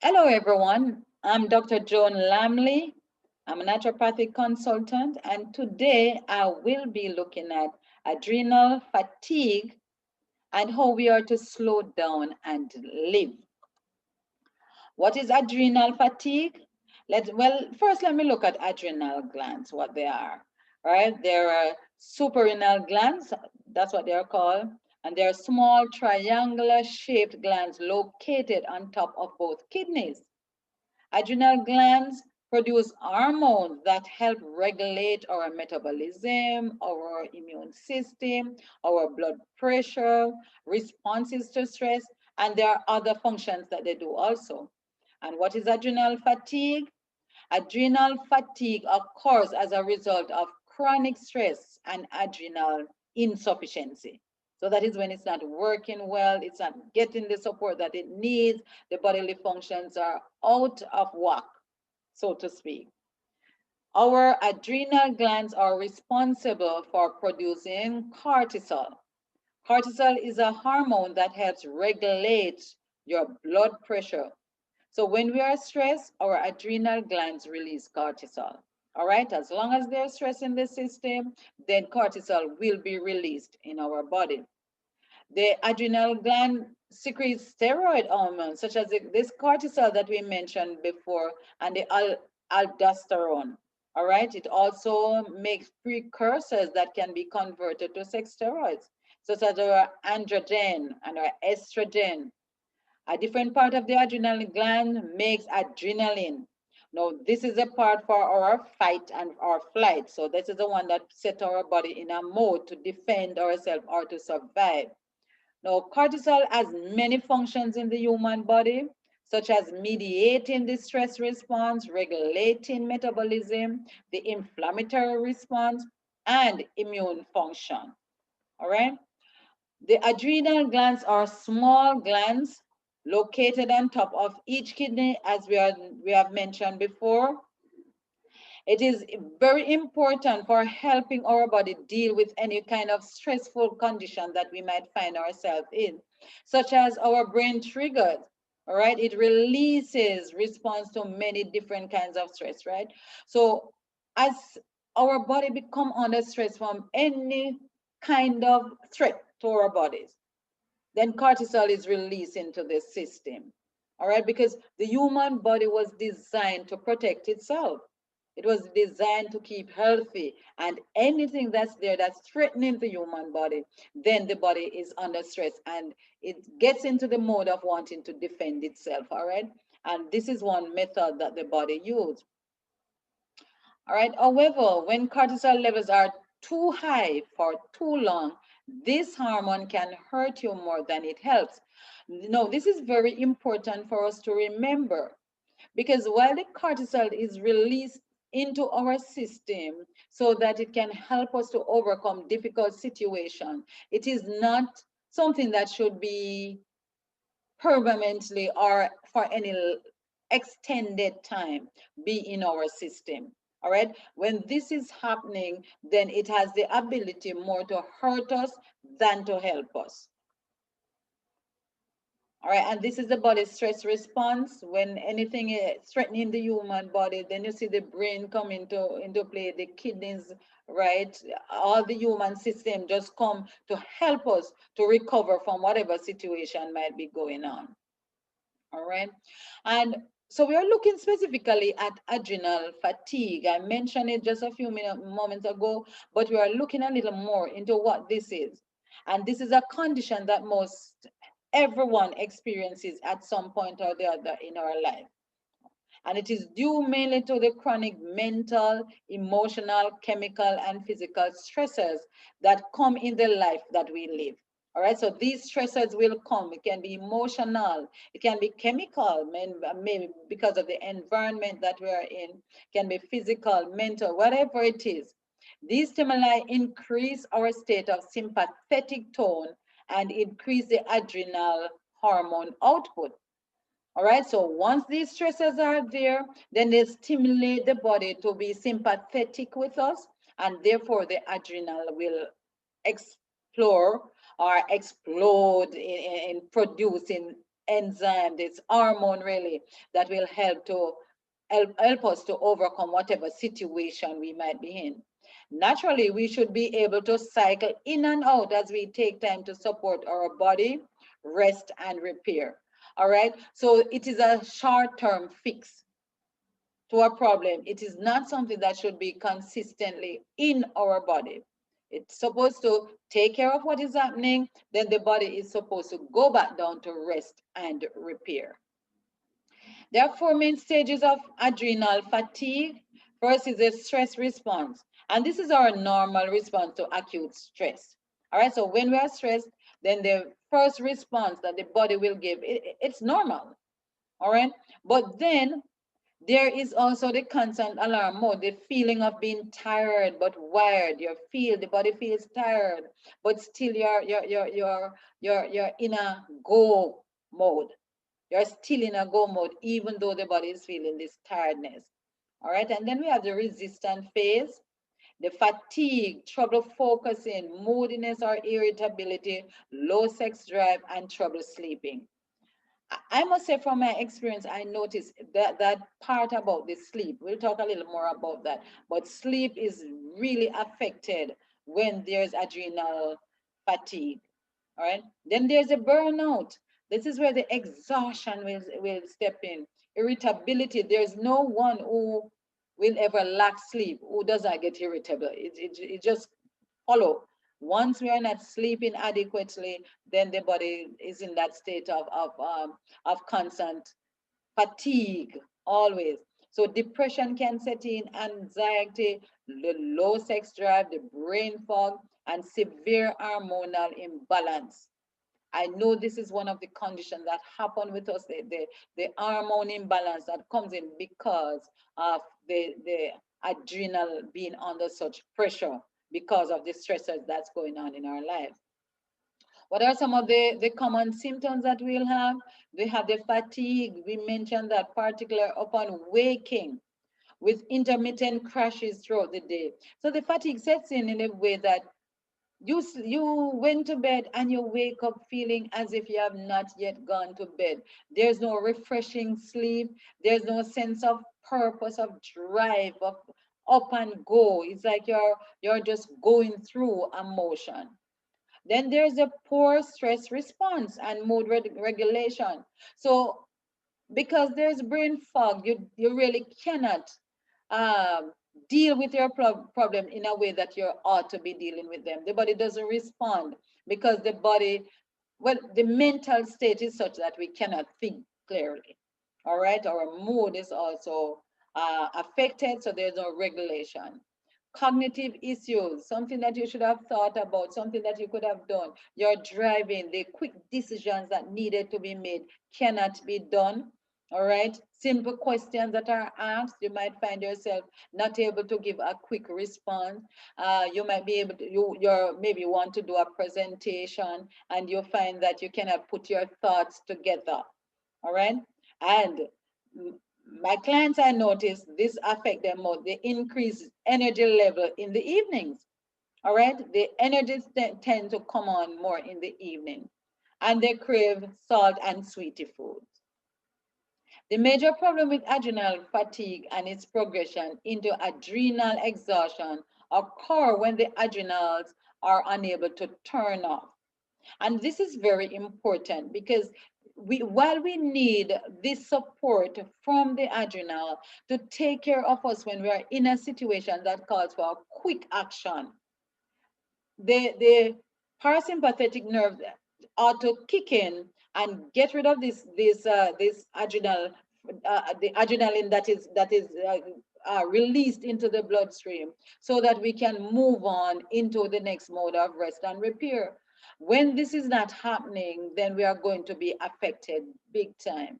Hello, everyone. I'm Dr. Joan Lamle. I'm a naturopathic consultant, and today I will be looking at adrenal fatigue and how we are to slow down and live. What is adrenal fatigue? First let me look at adrenal glands, what they are. All right, there are suprarenal glands, that's what they are called, and they are small triangular shaped glands located on top of both kidneys. Adrenal glands produce hormones that help regulate our metabolism, our immune system, our blood pressure, responses to stress, and there are other functions that they do also. And what is adrenal fatigue? Adrenal fatigue occurs as a result of chronic stress and adrenal insufficiency. So that is when it's not working well, it's not getting the support that it needs, the bodily functions are out of whack, so to speak. Our adrenal glands are responsible for producing cortisol. Cortisol is a hormone that helps regulate your blood pressure. So when we are stressed, our adrenal glands release cortisol. All right, as long as there's stress in the system, then cortisol will be released in our body. The adrenal gland secretes steroid hormones, such as this cortisol that we mentioned before, and the aldosterone. All right, it also makes precursors that can be converted to sex steroids, such as our androgen and our estrogen. A different part of the adrenal gland makes adrenaline. Now, this is a part for our fight and our flight. So this is the one that sets our body in a mode to defend ourselves or to survive. Now, cortisol has many functions in the human body, such as mediating the stress response, regulating metabolism, the inflammatory response, and immune function. All right? The adrenal glands are small glands located on top of each kidney, as we have mentioned before. It is very important for helping our body deal with any kind of stressful condition that we might find ourselves in, such as our brain triggers. All right, it releases response to many different kinds of stress, right? So as our body become under stress from any kind of threat to our bodies, then cortisol is released into the system. All right, because the human body was designed to protect itself. It was designed to keep healthy, and anything that's there that's threatening the human body, then the body is under stress and it gets into the mode of wanting to defend itself. All right, and this is one method that the body uses. All right. However, when cortisol levels are too high for too long, this hormone can hurt you more than it helps. No, this is very important for us to remember, because while the cortisol is released into our system so that it can help us to overcome difficult situations, it is not something that should be permanently or for any extended time be in our system. All right, when this is happening, then it has the ability more to hurt us than to help us. All right, and this is the body stress response. When anything is threatening the human body, then you see the brain come into play, the kidneys, right? All the human system just come to help us to recover from whatever situation might be going on. All right, and so we are looking specifically at adrenal fatigue. I mentioned it just a few moments ago, but we are looking a little more into what this is. And this is a condition that most everyone experiences at some point or the other in our life. And it is due mainly to the chronic mental, emotional, chemical, and physical stressors that come in the life that we live. All right, so these stressors will come. It can be emotional, it can be chemical, maybe because of the environment that we are in, it can be physical, mental, whatever it is. These stimuli increase our state of sympathetic tone and increase the adrenal hormone output. All right, so once these stresses are there, then they stimulate the body to be sympathetic with us, and therefore the adrenal will explore or explode in producing enzyme, this hormone really that will help us to overcome whatever situation we might be in. Naturally, we should be able to cycle in and out as we take time to support our body, rest, and repair. All right. So it is a short-term fix to a problem. It is not something that should be consistently in our body. It's supposed to take care of what is happening, then the body is supposed to go back down to rest and repair. There are four main stages of adrenal fatigue. First is a stress response, and this is our normal response to acute stress. All right, so when we are stressed, then the first response that the body will give, it's normal. All right, but then there is also the constant alarm mode, the feeling of being tired but wired. The body feels tired, but still you're in a go mode. You're still in a go mode, even though the body is feeling this tiredness. All right, and then we have the resistant phase, the fatigue, trouble focusing, moodiness or irritability, low sex drive, and trouble sleeping. I must say, from my experience, I noticed that part about the sleep. We'll talk a little more about that. But sleep is really affected when there's adrenal fatigue. All right. Then there's a burnout. This is where the exhaustion will step in. Irritability. There's no one who will ever lack sleep who does not get irritable. It just follow. Once we are not sleeping adequately, then the body is in that state of constant fatigue always. So depression can set in, anxiety, the low sex drive, the brain fog, and severe hormonal imbalance. I know this is one of the conditions that happen with us, the hormone imbalance that comes in because of the adrenal being under such pressure because of the stressors that's going on in our life. What are some of the common symptoms that we'll have? We have the fatigue. We mentioned that particular upon waking with intermittent crashes throughout the day. So the fatigue sets in a way that you went to bed and you wake up feeling as if you have not yet gone to bed. There's no refreshing sleep. There's no sense of purpose, of drive, of up and go. It's like you're just going through a motion. Then there's a poor stress response and mood regulation. So because there's brain fog, you really cannot um, deal with your problem in a way that you ought to be dealing with them. The body doesn't respond because the body, well, the mental state is such that we cannot think clearly. All right, our mood is also affected, so there's no regulation. Cognitive issues, something that you should have thought about, something that you could have done. You're driving, the quick decisions that needed to be made cannot be done. All right, simple questions that are asked, you might find yourself not able to give a quick response. You might be able to, you're maybe want to do a presentation and you find that you cannot put your thoughts together. All right, and my clients, I notice this affect them more. They increase energy level in the evenings. All right, the energies tend to come on more in the evening, and they crave salt and sweetie foods. The major problem with adrenal fatigue and its progression into adrenal exhaustion occur when the adrenals are unable to turn off. And this is very important because while we need this support from the adrenal to take care of us when we are in a situation that calls for quick action, the parasympathetic nerve ought to kick in and get rid of this adrenal, the adrenaline that is released into the bloodstream so that we can move on into the next mode of rest and repair. When this is not happening, then we are going to be affected big time.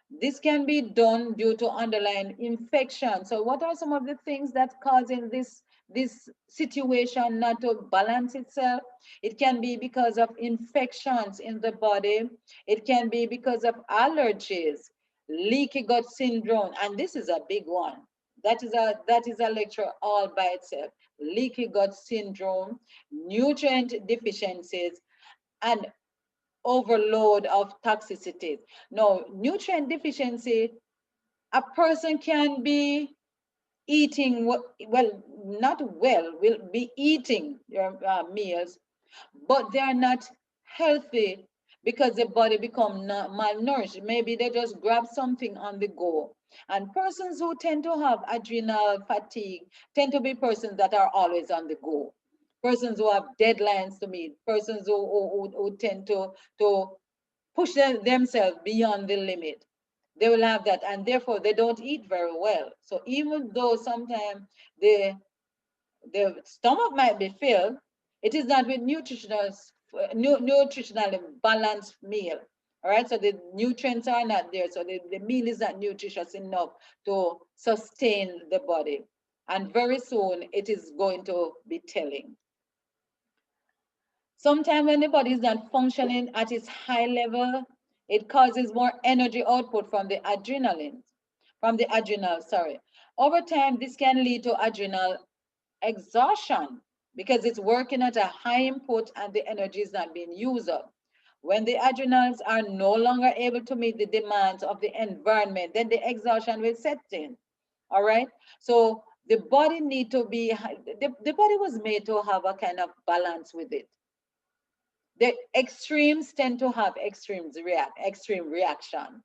This can be done due to underlying infection. So what are some of the things that causing this situation not to balance itself? It can be because of infections in the body. It can be because of allergies, leaky gut syndrome, and this is a big one. That is a lecture all by itself. Leaky gut syndrome, nutrient deficiencies, and overload of toxicities. No, nutrient deficiency, a person can be eating well, not well, will be eating your meals, but they are not healthy because the body become malnourished. Maybe they just grab something on the go. And persons who tend to have adrenal fatigue tend to be persons that are always on the go. Persons who have deadlines to meet, persons who tend to push themselves beyond the limit. They will have that, and therefore they don't eat very well. So even though sometimes the the stomach might be filled, it is not with nutritionally balanced meal. All right, so the nutrients are not there, so the meal is not nutritious enough to sustain the body. And very soon it is going to be telling. Sometimes when the body is not functioning at its high level, it causes more energy output from the adrenal, sorry. Over time, this can lead to adrenal exhaustion because it's working at a high input and the energy is not being used up. When the adrenals are no longer able to meet the demands of the environment, then the exhaustion will set in. All right. So the body need to be, the body was made to have a kind of balance with it. The extremes tend to have extreme reaction.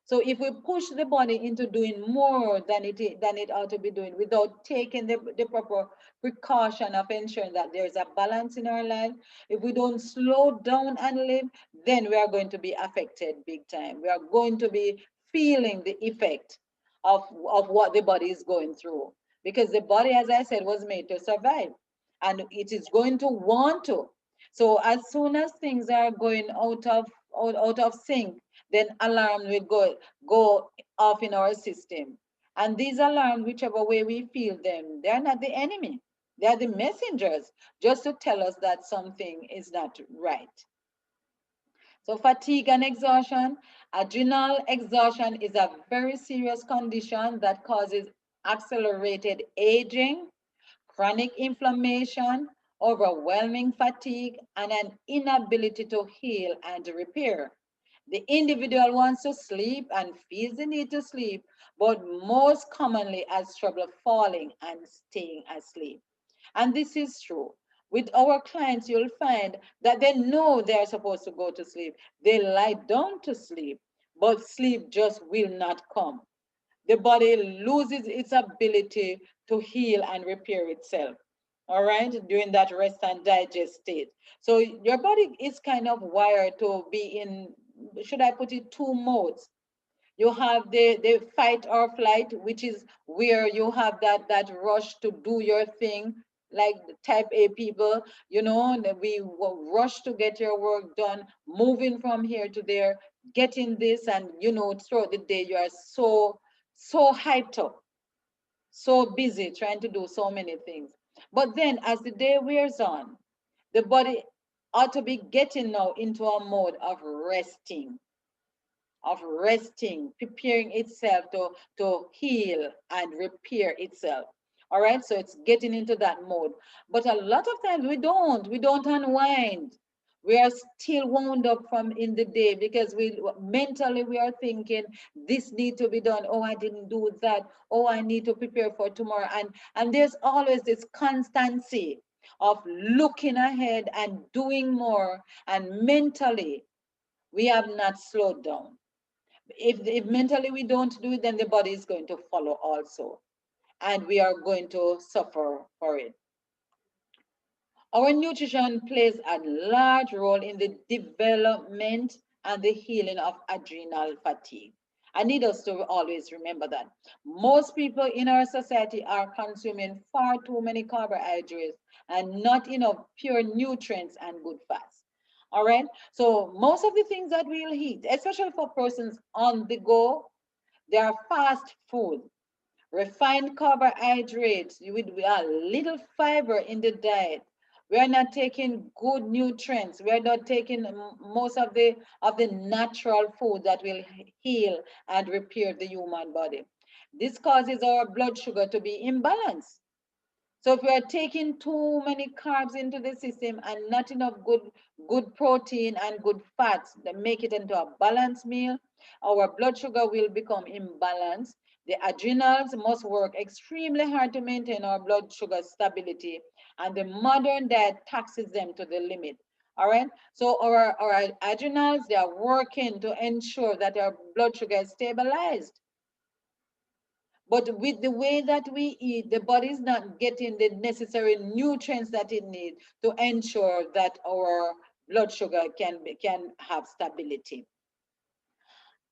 So if we push the body into doing more than it ought to be doing without taking the proper precaution of ensuring that there's a balance in our life, if we don't slow down and live, then we are going to be affected big time. We are going to be feeling the effect of what the body is going through. Because the body, as I said, was made to survive. And it is going to want to. So as soon as things are going out of sync, then alarm will go off in our system. And these alarms, whichever way we feel them, they're not the enemy. They are the messengers just to tell us that something is not right. So fatigue and exhaustion, adrenal exhaustion is a very serious condition that causes accelerated aging, chronic inflammation, overwhelming fatigue, and an inability to heal and repair. The individual wants to sleep and feels the need to sleep, but most commonly has trouble falling and staying asleep. And this is true. With our clients, you'll find that they know they're supposed to go to sleep. They lie down to sleep, but sleep just will not come. The body loses its ability to heal and repair itself. All right, during that rest and digest state. So your body is kind of wired to be in, should I put it, two modes. You have the fight or flight, which is where you have that rush to do your thing, like the type A people, you know, that we will rush to get your work done, moving from here to there, getting this, and you know, throughout the day, you are so hyped up, so busy trying to do so many things. But then as the day wears on, the body ought to be getting now into a mode of resting, preparing itself to heal and repair itself. All right, so it's getting into that mode. But a lot of times we don't unwind. We are still wound up from in the day because we mentally we are thinking this need to be done. Oh, I didn't do that. Oh, I need to prepare for tomorrow. And there's always this constancy of looking ahead and doing more. And mentally, we have not slowed down. If mentally we don't do it, then the body is going to follow also, and we are going to suffer for it. Our nutrition plays a large role in the development and the healing of adrenal fatigue. I need us to always remember that most people in our society are consuming far too many carbohydrates and not enough pure nutrients and good fats. All right. So most of the things that we'll eat, especially for persons on the go, they are fast food, refined carbohydrates with a little fiber in the diet. We are not taking good nutrients. We are not taking most of the natural food that will heal and repair the human body. This causes our blood sugar to be imbalanced. So if we are taking too many carbs into the system and not enough good protein and good fats that make it into a balanced meal, our blood sugar will become imbalanced. The adrenals must work extremely hard to maintain our blood sugar stability, and the modern diet taxes them to the limit. All right. So our adrenals, they are working to ensure that our blood sugar is stabilized. But with the way that we eat, the body is not getting the necessary nutrients that it needs to ensure that our blood sugar can have stability.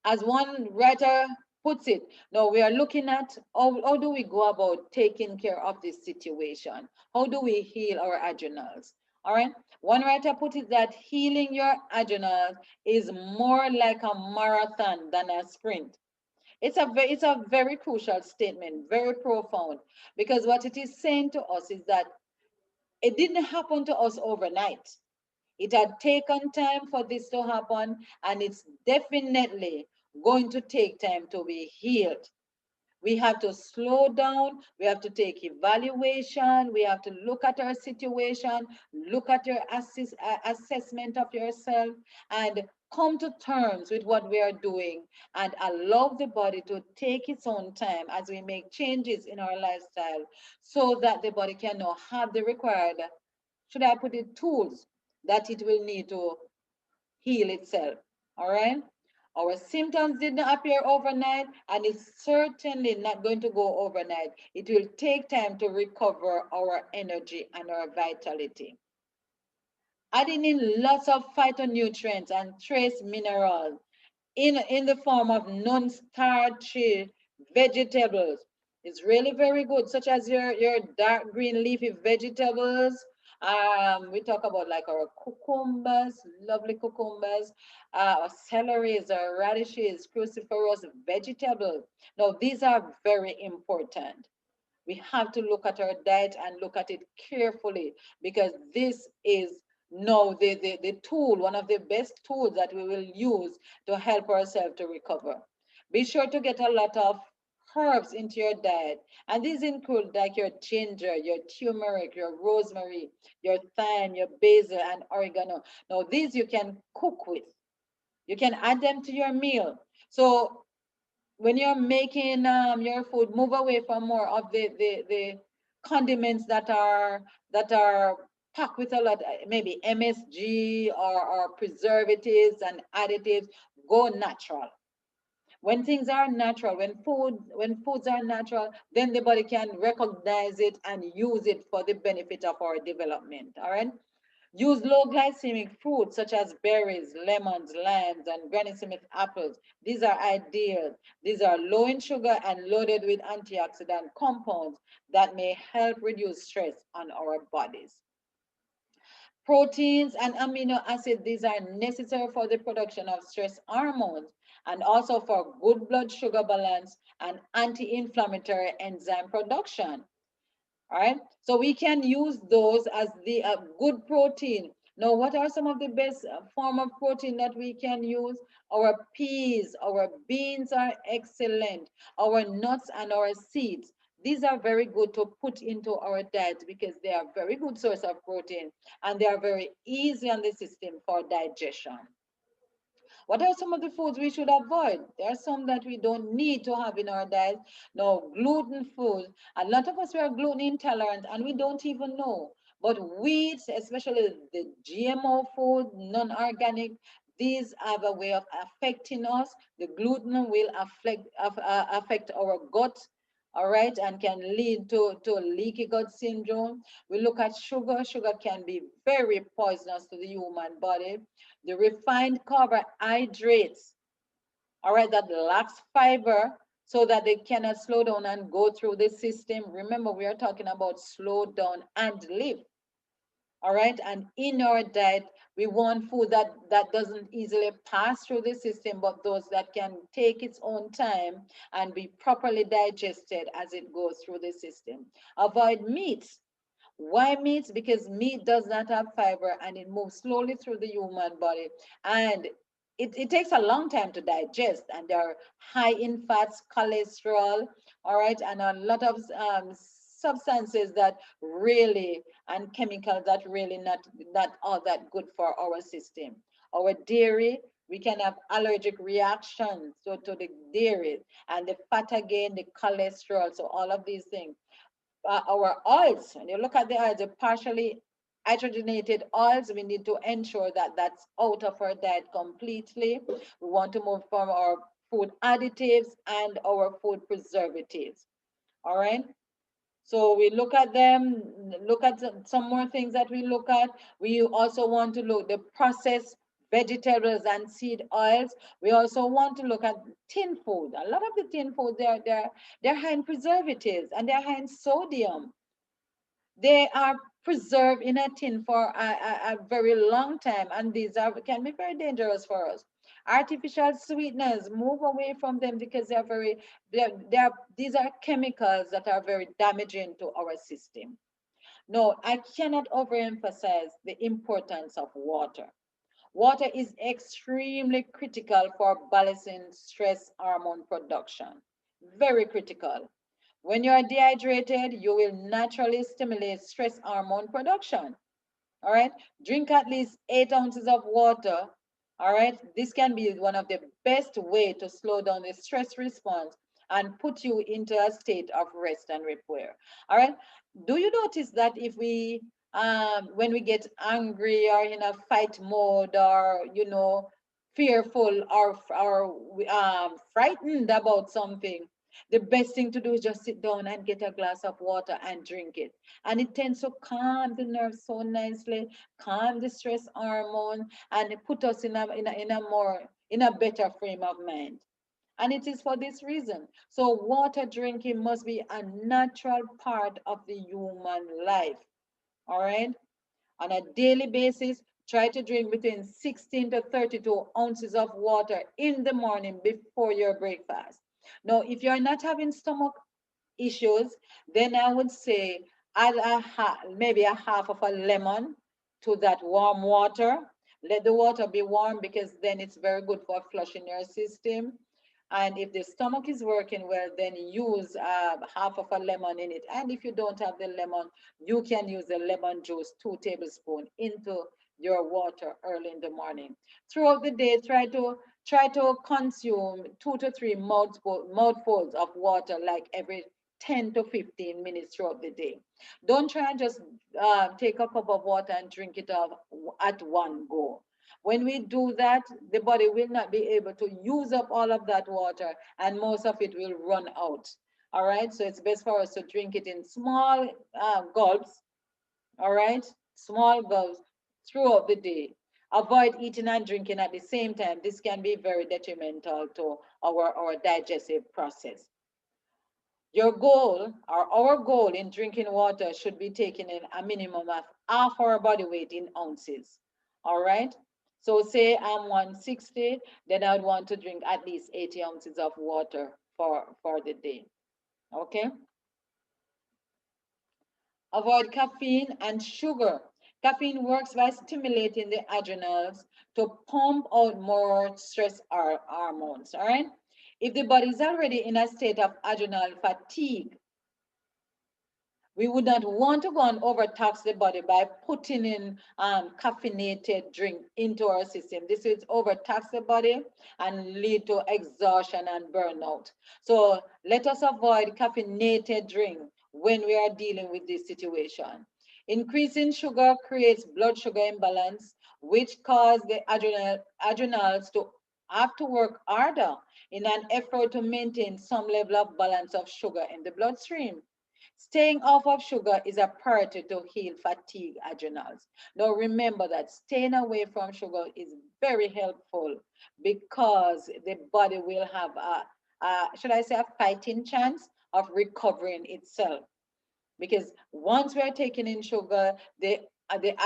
As one writer puts it, now we are looking at how do we go about taking care of this situation? How do we heal our adrenals? All right. One writer put it that healing your adrenals is more like a marathon than a sprint. It's a very crucial statement, very profound, because what it is saying to us is that it didn't happen to us overnight. It had taken time for this to happen, and it's definitely going to take time to be healed. We have to slow down. We have to take evaluation. We have to look at our situation, look at your assessment of yourself, and come to terms with what we are doing and allow the body to take its own time as we make changes in our lifestyle so that the body can now have the required, should I put it, tools that it will need to heal itself. All right. Our symptoms did not appear overnight, and it's certainly not going to go overnight. It will take time to recover our energy and our vitality. Adding in lots of phytonutrients and trace minerals in the form of non-starchy vegetables is really very good, such as your dark green leafy vegetables. We talk about like our cucumbers, lovely cucumbers, our celeries, our radishes, cruciferous vegetables. Now, these are very important. We have to look at our diet and look at it carefully because this is now the tool, one of the best tools that we will use to help ourselves to recover. Be sure to get a lot of herbs into your diet. And these include like your ginger, your turmeric, your rosemary, your thyme, your basil, and oregano. Now, these you can cook with. You can add them to your meal. So when you're making your food, move away from more of the condiments that are packed with a lot, maybe MSG or preservatives and additives. Go natural. When things are natural, when foods are natural, then the body can recognize it and use it for the benefit of our development. All right. Use low glycemic fruits such as berries, lemons, limes, and Granny Smith apples. These are ideal. These are low in sugar and loaded with antioxidant compounds that may help reduce stress on our bodies. Proteins and amino acids, these are necessary for the production of stress hormones and also for good blood sugar balance and anti-inflammatory enzyme production. All right. So we can use those as the good protein. Now, what are some of the best form of protein that we can use? Our peas, our beans are excellent. Our nuts and our seeds. These are very good to put into our diet because they are very good source of protein and they are very easy on the system for digestion. What are some of the foods we should avoid? There are some that we don't need to have in our diet. No, gluten food. A lot of us we are gluten intolerant and we don't even know. But wheat, especially the GMO food, non-organic, these have a way of affecting us. The gluten will affect our gut, all right, and can lead to leaky gut syndrome. We look at sugar. Sugar can be very poisonous to the human body. The refined carbohydrates, all right, that lacks fiber so that they cannot slow down and go through the system. Remember, we are talking about slow down and live. All right, and in our diet, we want food that doesn't easily pass through the system, but those that can take its own time and be properly digested as it goes through the system. Avoid meats. Why meat? Because meat does not have fiber and it moves slowly through the human body. And it takes a long time to digest, and they are high in fats, cholesterol, all right, and a lot of substances that really, and chemicals that really not all that good for our system. Our dairy, we can have allergic reactions to the dairy, and the fat again, the cholesterol, so all of these things. Our oils, when you look at the oils, the partially hydrogenated oils, we need to ensure that that's out of our diet completely. We want to move from our food additives and our food preservatives. All right. So we look at them, look at some more things that we look at. We also want to look the processed vegetables and seed oils. We also want to look at tin food. A lot of the tin food, they're high in preservatives and they're high in sodium. They are preserved in a tin for a very long time, and these can be very dangerous for us. Artificial sweeteners, move away from them because these are chemicals that are very damaging to our system. No, I cannot overemphasize the importance of water. Water is extremely critical for balancing stress hormone production. Very critical. When you are dehydrated, you will naturally stimulate stress hormone production. All right. Drink at least 8 ounces of water. All right. This can be one of the best way to slow down the stress response and put you into a state of rest and repair. All right. Do you notice that if we, when we get angry or in a fight mode or, fearful or frightened about something, the best thing to do is just sit down and get a glass of water and drink it. And it tends to calm the nerves so nicely, calm the stress hormone, and it put us in a better frame of mind. And it is for this reason. So water drinking must be a natural part of the human life. All right. On a daily basis, try to drink between 16 to 32 ounces of water in the morning before your breakfast. Now, if you're not having stomach issues, then I would say add maybe a half of a lemon to that warm water. Let the water be warm because then it's very good for flushing your system. And if the stomach is working well, then use half of a lemon in it. And if you don't have the lemon, you can use the lemon juice, 2 tablespoons, into your water early in the morning. Throughout the day, try to consume 2 to 3 mouthfuls of water, like every 10 to 15 minutes throughout the day. Don't try and just take a cup of water and drink it off at one go. When we do that, the body will not be able to use up all of that water and most of it will run out. All right, so it's best for us to drink it in small gulps. All right, small gulps throughout the day. Avoid eating and drinking at the same time. This can be very detrimental to our digestive process. Your goal or our goal in drinking water should be taken in a minimum of half our body weight in ounces. All right. So say I'm 160, then I would want to drink at least 80 ounces of water for the day. Okay. Avoid caffeine and sugar. Caffeine works by stimulating the adrenals to pump out more stress hormones. All right. If the body is already in a state of adrenal fatigue, we would not want to go and overtax the body by putting in caffeinated drink into our system. This will overtax the body and lead to exhaustion and burnout. So let us avoid caffeinated drink when we are dealing with this situation. Increasing sugar creates blood sugar imbalance, which cause the adrenals to have to work harder in an effort to maintain some level of balance of sugar in the bloodstream. Staying off of sugar is a priority to heal fatigue adrenals. Now remember that staying away from sugar is very helpful because the body will have should I say, a fighting chance of recovering itself. Because once we are taking in sugar, the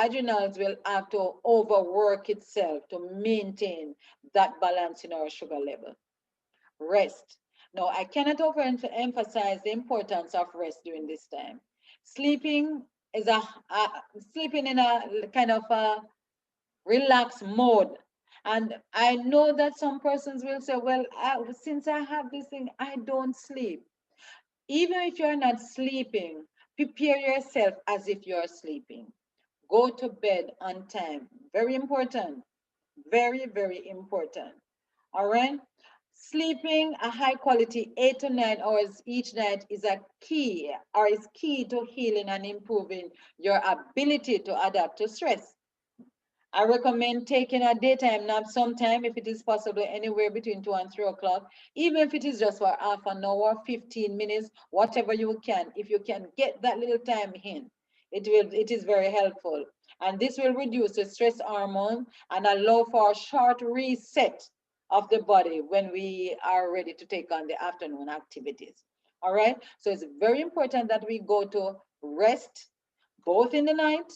adrenals will have to overwork itself to maintain that balance in our sugar level. Rest. Now, I cannot overemphasize the importance of rest during this time. Sleeping is sleeping in a kind of a relaxed mode. And I know that some persons will say, well, since I have this thing, I don't sleep. Even if you're not sleeping, Prepare yourself as if you're sleeping. Go to bed on time. Very important. Very, very important. All right. Sleeping a high quality 8 to 9 hours each night is a key or is key to healing and improving your ability to adapt to stress. I recommend taking a daytime nap sometime if it is possible, anywhere between 2 and 3 o'clock, even if it is just for half an hour, 15 minutes, whatever you can. If you can get that little time in, it is very helpful. And this will reduce the stress hormone and allow for a short reset of the body when we are ready to take on the afternoon activities. All right. So it's very important that we go to rest both in the night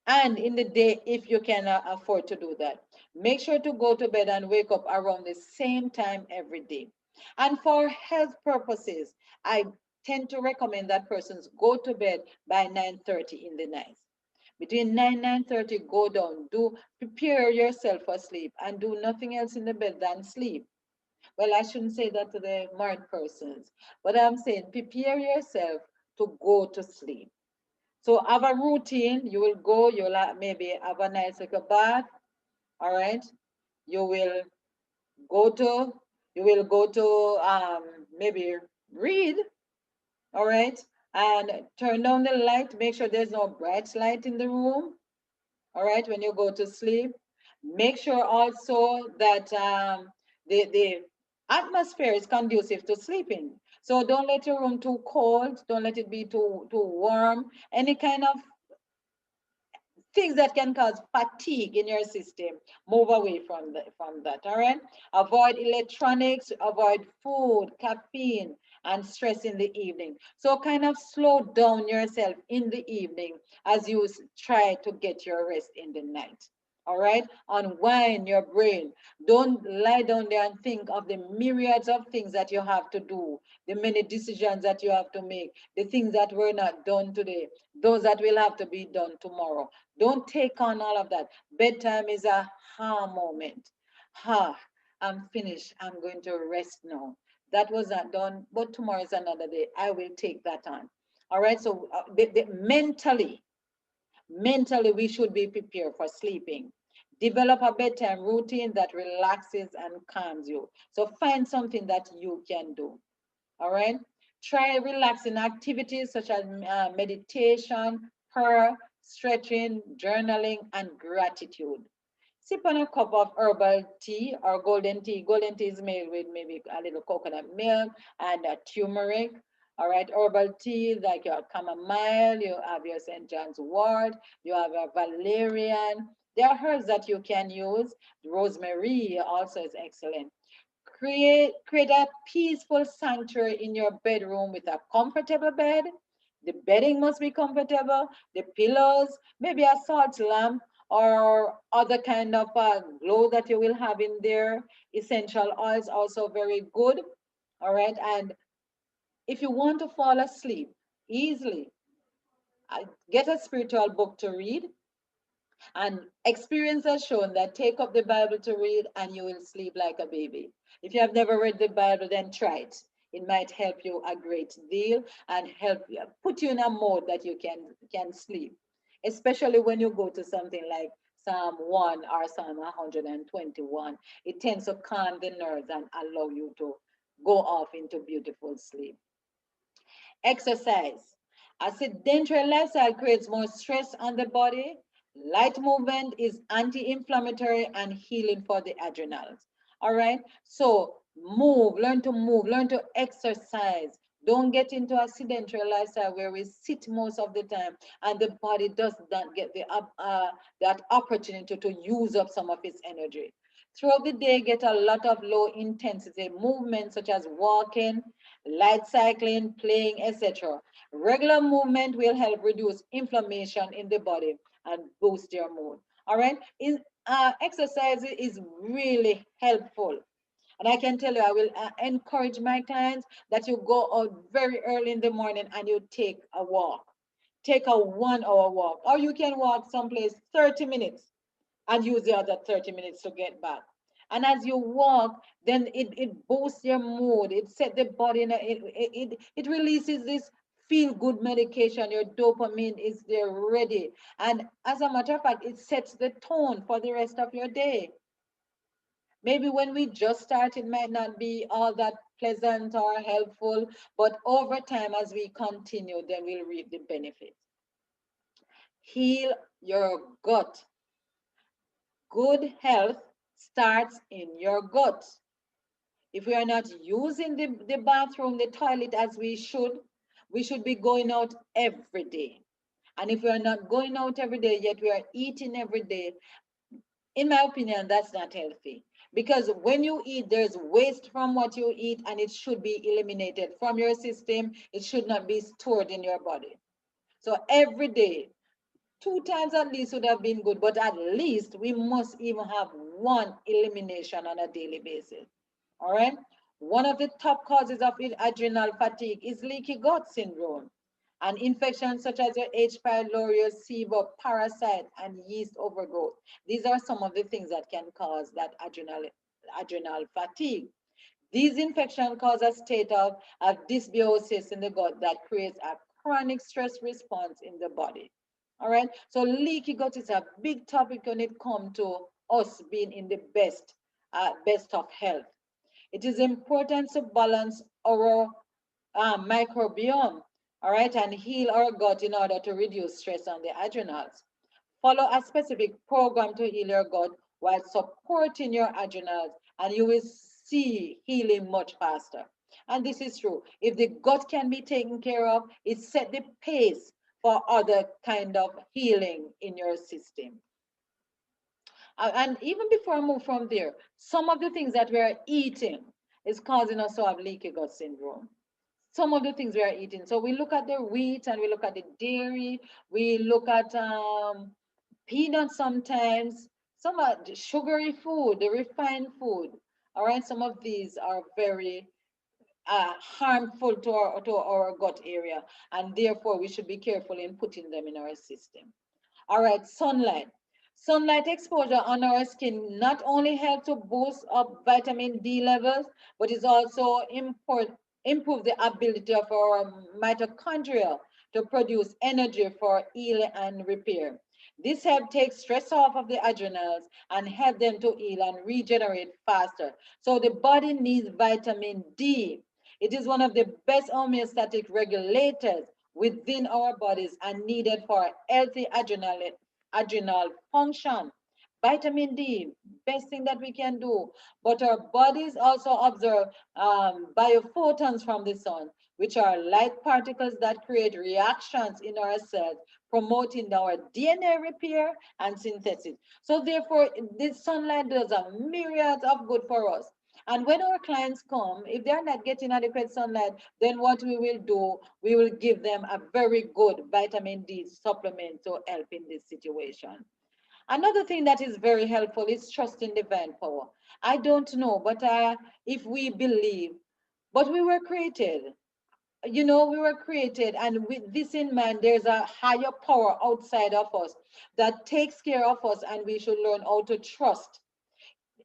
and in the day if you can afford to do that. Make sure to go to bed and wake up around the same time every day. And for health purposes, I tend to recommend that persons go to bed by 9:30 in the night. Between 9:30, go down, do prepare yourself for sleep and do nothing else in the bed than sleep. Well, I shouldn't say that to the married persons, but I'm saying prepare yourself to go to sleep. So have a routine. You will go, you'll maybe have a nice little bath. All right. You will go to, you will go to maybe read. All right. And turn down the light. Make sure there's no bright light in the room. All right. When you go to sleep. Make sure also that the atmosphere is conducive to sleeping. So don't let your room too cold. Don't let it be too warm. Any kind of things that can cause fatigue in your system, move away from that. All right. Avoid electronics, avoid food, caffeine, and stress in the evening. So kind of slow down yourself in the evening as you try to get your rest in the night. All right. Unwind your brain. Don't lie down there and think of the myriads of things that you have to do, the many decisions that you have to make, the things that were not done today, those that will have to be done tomorrow. Don't take on all of that. Bedtime is a moment. Ha, I'm finished. I'm going to rest now. That was not done, but tomorrow is another day. I will take that on. All right. So mentally, we should be prepared for sleeping. Develop a bedtime routine that relaxes and calms you. So find something that you can do. All right. Try relaxing activities such as meditation, prayer, stretching, journaling, and gratitude. Sip on a cup of herbal tea or golden tea. Golden tea is made with maybe a little coconut milk and a turmeric. All right, herbal tea like your chamomile, you have your St. John's wort, you have a valerian. There are herbs that you can use. Rosemary also is excellent. Create a peaceful sanctuary in your bedroom with a comfortable bed. The bedding must be comfortable, the pillows, maybe a salt lamp or other kind of glow that you will have in there. Essential oils also very good. All right. And if you want to fall asleep easily, get a spiritual book to read. And experience has shown that take up the Bible to read and you will sleep like a baby. If you have never read the Bible, then try it. It might help you a great deal and help you put you in a mode that you can sleep. Especially when you go to something like Psalm 1 or Psalm 121. It tends to calm the nerves and allow you to go off into beautiful sleep. Exercise. A sedentary lifestyle creates more stress on the body. Light movement is anti-inflammatory and healing for the adrenals. All right. So move, learn to exercise. Don't get into a sedentary lifestyle where we sit most of the time and the body does not get that opportunity to use up some of its energy. Throughout the day, get a lot of low intensity movements such as walking, light cycling, playing, etc. Regular movement will help reduce inflammation in the body and boost your mood. All right. Exercise is really helpful. And I can tell you, I will encourage my clients that you go out very early in the morning and you take a walk. Take a 1 hour walk, or you can walk someplace 30 minutes and use the other 30 minutes to get back. And as you walk, then it boosts your mood. It set the body in it releases this feel good medication, your dopamine is there ready. And as a matter of fact, it sets the tone for the rest of your day. Maybe when we just start, it might not be all that pleasant or helpful, but over time, as we continue, then we'll reap the benefits. Heal your gut. Good health starts in your gut. If we are not using the bathroom, the toilet as we should be going out every day. And if we are not going out every day, yet we are eating every day, in my opinion, that's not healthy. Because when you eat, there's waste from what you eat, and it should be eliminated from your system. It should not be stored in your body. So every day, 2 times at least would have been good, but at least we must even have one elimination on a daily basis. All right. One of the top causes of adrenal fatigue is leaky gut syndrome. And infections such as your H. pylori, SIBO, parasite, and yeast overgrowth. These are some of the things that can cause that adrenal fatigue. These infections cause a state of dysbiosis in the gut that creates a chronic stress response in the body. All right. So leaky gut is a big topic when it comes to us being in the best of health. It is important to balance our microbiome, all right, and heal our gut in order to reduce stress on the adrenals. Follow a specific program to heal your gut while supporting your adrenals, and you will see healing much faster. And this is true. If the gut can be taken care of, it set the pace for other kind of healing in your system. And even before I move from there, some of the things that we are eating is causing us to have leaky gut syndrome. Some of the things we are eating. So we look at the wheat and we look at the dairy. We look at peanuts sometimes. Some of the sugary food, the refined food. All right, some of these are very harmful to our gut area, and therefore we should be careful in putting them in our system. All right, sunlight. Sunlight exposure on our skin not only helps to boost up vitamin D levels, but is also improve the ability of our mitochondria to produce energy for heal and repair. This helps take stress off of the adrenals and help them to heal and regenerate faster. So the body needs vitamin D. It is one of the best homeostatic regulators within our bodies and needed for healthy adrenal function. Vitamin D, best thing that we can do. But our bodies also absorb biophotons from the sun, which are light particles that create reactions in our cells, promoting our DNA repair and synthesis. So therefore, this sunlight does a myriad of good for us. And when our clients come, if they're not getting adequate sunlight, then what we will do, we will give them a very good vitamin D supplement to help in this situation. Another thing that is very helpful is trusting divine power. I don't know, but if we believe, but we were created. We were created, and with this in mind, there's a higher power outside of us that takes care of us, and we should learn how to trust.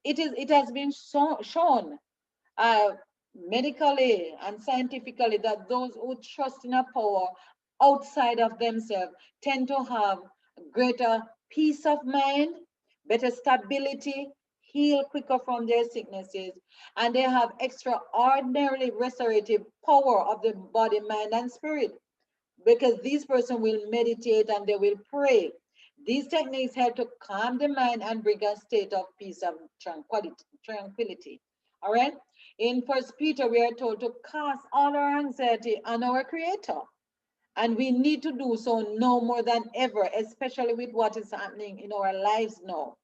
It has been shown uh, medically and scientifically that those who trust in a power outside of themselves tend to have greater peace of mind, better stability, heal quicker from their sicknesses, and they have extraordinarily restorative power of the body, mind, and spirit because these person will meditate and they will pray. These techniques help to calm the mind and bring a state of peace and tranquility. All right. In First Peter, we are told to cast all our anxiety on our Creator. And we need to do so no more than ever, especially with what is happening in our lives now.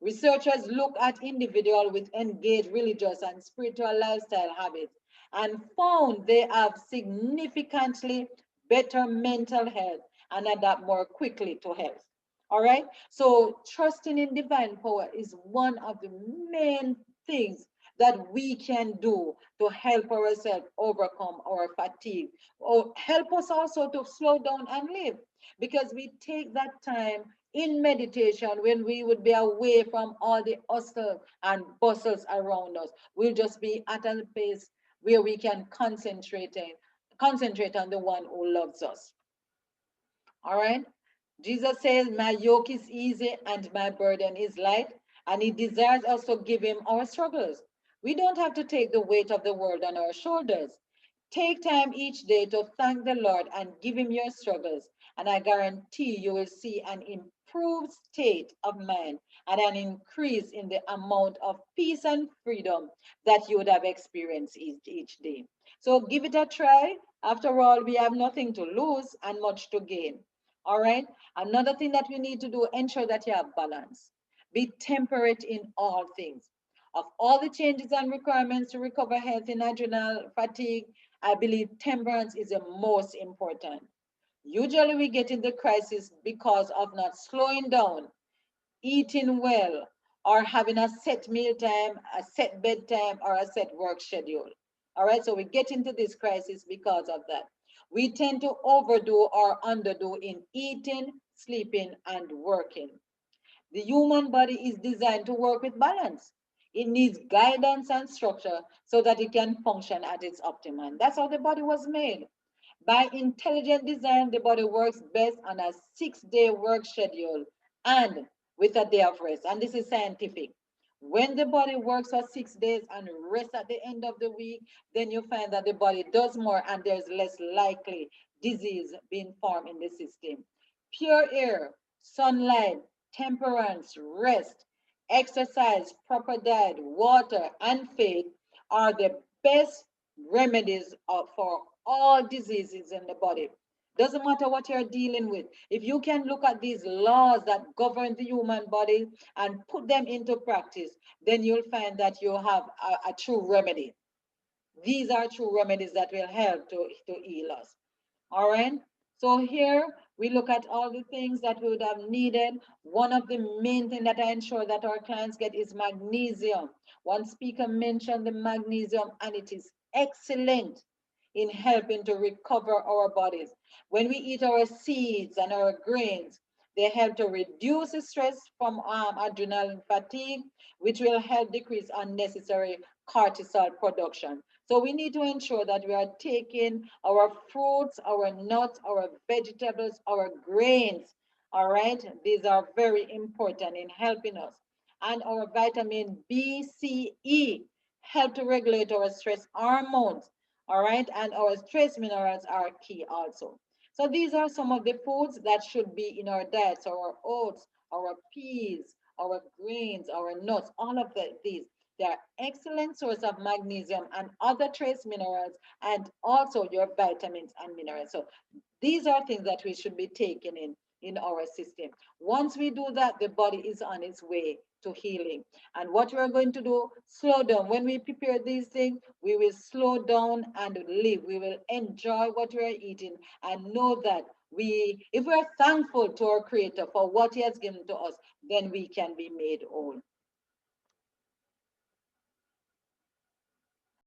Researchers look at individuals with engaged religious and spiritual lifestyle habits and found they have significantly better mental health and adapt more quickly to health. All right. So trusting in divine power is one of the main things that we can do to help ourselves overcome our fatigue or help us also to slow down and live because we take that time in meditation when we would be away from all the hustle and bustles around us. We'll just be at a place where we can concentrate concentrate on the one who loves us. All right. Jesus says, my yoke is easy and my burden is light. And he desires us to give him our struggles. We don't have to take the weight of the world on our shoulders. Take time each day to thank the Lord and give him your struggles. And I guarantee you will see an improved state of mind and an increase in the amount of peace and freedom that you would have experienced each day. So give it a try. After all, we have nothing to lose and much to gain. All right. Another thing that we need to do, ensure that you have balance. Be temperate in all things. Of all the changes and requirements to recover health in adrenal fatigue, I believe temperance is the most important. Usually we get in the crisis because of not slowing down, eating well, or having a set meal time, a set bedtime, or a set work schedule. All right, so we get into this crisis because of that. We tend to overdo or underdo in eating, sleeping, and working. The human body is designed to work with balance. It needs guidance and structure so that it can function at its optimum. That's how the body was made. By intelligent design, the body works best on a 6-day work schedule and with a day of rest. And this is scientific. When the body works for 6 days and rests at the end of the week, then you find that the body does more and there's less likely disease being formed in the system. Pure air, sunlight, temperance, rest, exercise, proper diet, water, and faith are the best remedies for all diseases in the body. Doesn't matter what you're dealing with. If you can look at these laws that govern the human body and put them into practice, then you'll find that you have a true remedy. These are true remedies that will help to heal us. All right. So here we look at all the things that we would have needed. One of the main things that I ensure that our clients get is magnesium. One speaker mentioned the magnesium, and it is excellent in helping to recover our bodies. When we eat our seeds and our grains, they help to reduce the stress from adrenal fatigue, which will help decrease unnecessary cortisol production. So we need to ensure that we are taking our fruits, our nuts, our vegetables, our grains. All right, these are very important in helping us. And our vitamin B, C, E help to regulate our stress hormones. All right, and our trace minerals are key also. So these are some of the foods that should be in our diets: our oats, our peas, our grains, our nuts, all of these. They are excellent source of magnesium and other trace minerals, and also your vitamins and minerals. So these are things that we should be taking in our system. Once we do that, the body is on its way to healing. And what we're going to do, slow down. When we prepare these things, we will slow down and live. We will enjoy what we're eating and know that if we're thankful to our Creator for what He has given to us, then we can be made whole.